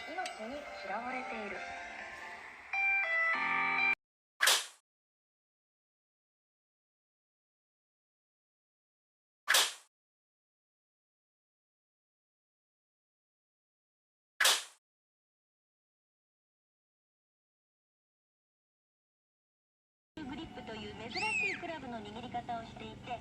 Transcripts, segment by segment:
命に嫌われている。グリップという珍しいクラブの握り方をしていて、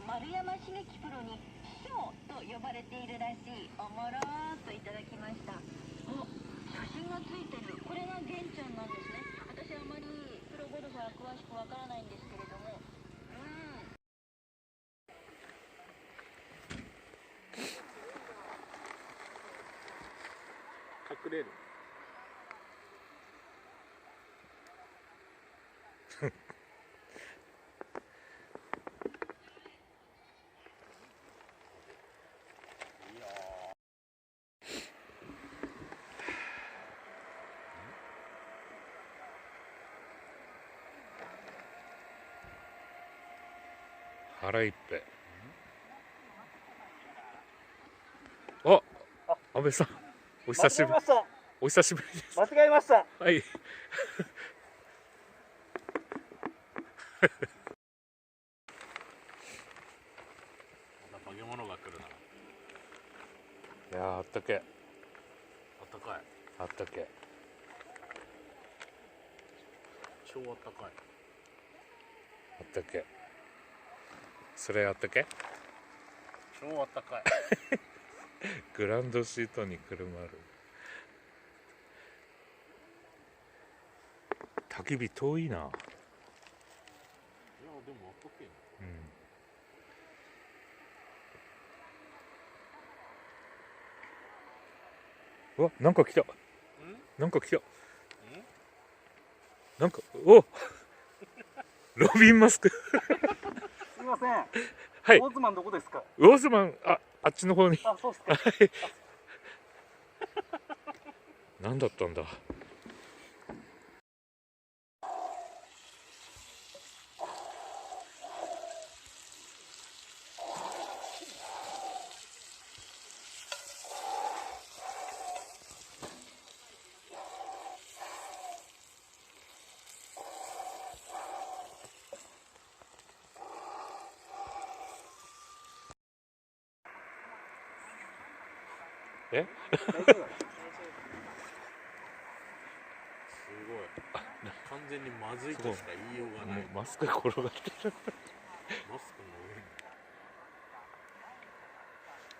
丸山茂樹プロに師匠と呼ばれているらしい。おもろーっといただきました。写真がついてる。これが玄ちゃんなんですね。私あまりプロゴルファー詳しくわからないんですけれども、隠れる。腹いっぺ。あ、安倍さん、お久しぶり。お久しぶりです。間違えました。はい。また化け物が来るな。いやー、あったけ。あったかい。あったけ。超あったかい。あったけ。それあったけ。超あったかい。グランドシートにくるまる。焚き火遠いな。いや、でもあったけえな。うわ、なんか来た。な。なんか来た。なんか、おロビンマスク。すみません。はい。オーズマンどこですか。ウォーズマン、あっちの方に。あ、そうですか。はい。何だったんだ。え？大丈夫。すごい。完全にまずいとしか言いようがない。もうマスク転がってる。マスクの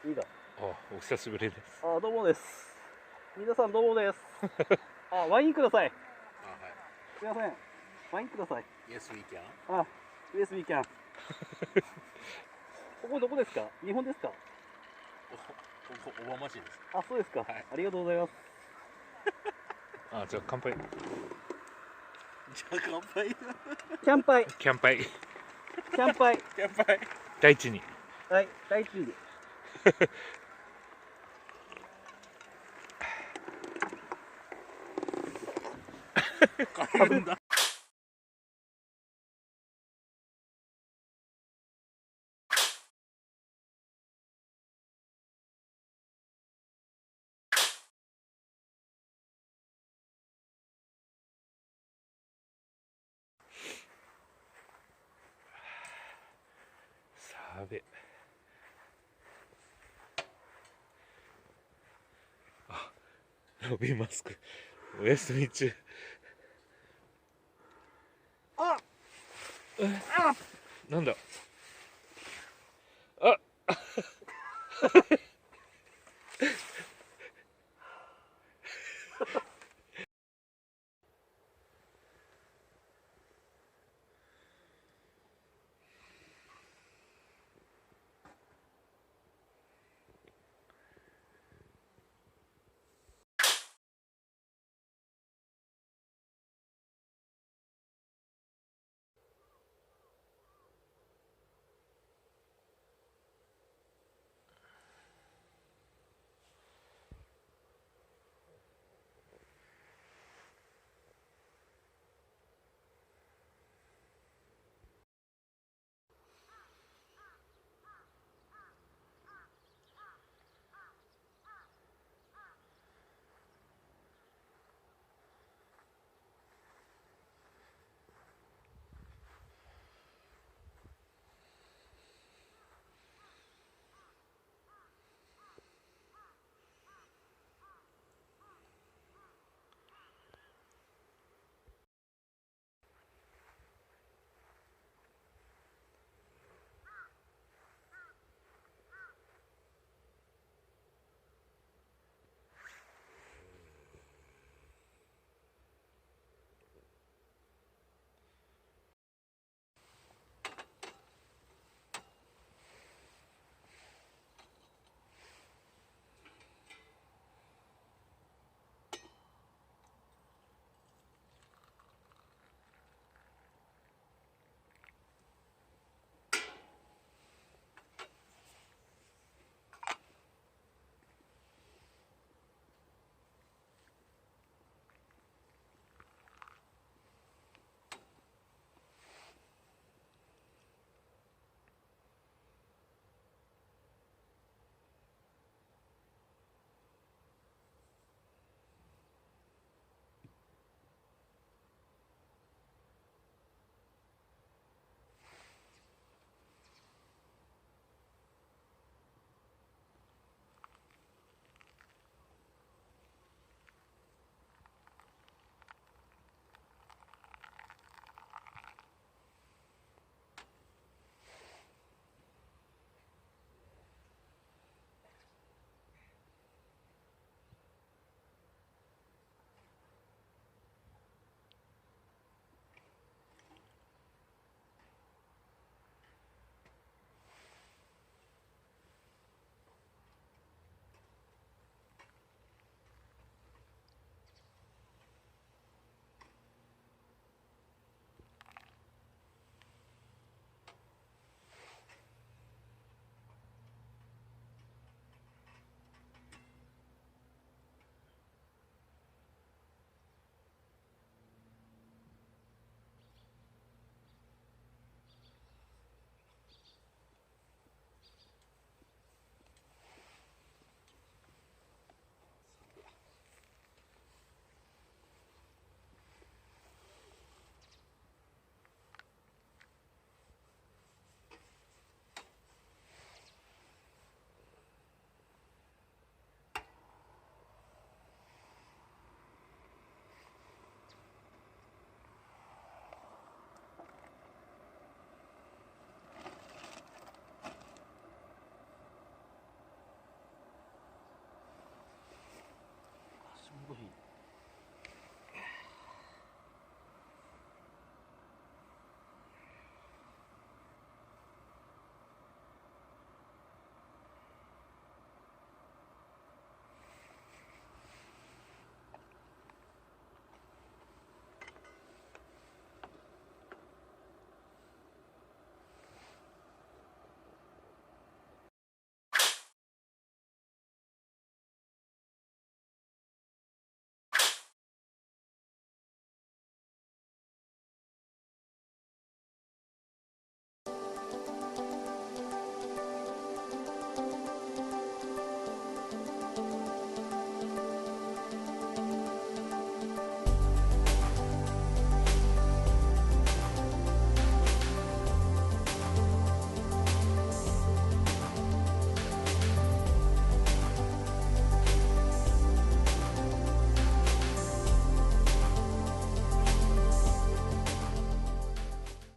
上に。いいだ。お久しぶりです。どうもです。皆さんどうもです。ワインください。はい。すみません。ワインください。Yes, we can. Yes, we can. ここどこですか。日本ですか。オバマ市です。そうですか。ありがとうございます。じゃあ乾杯。乾杯。乾杯。乾杯。乾杯。第一に。はい、第一に。帰るんだ。さべ。ロビンマスク。お休み中。なんだ。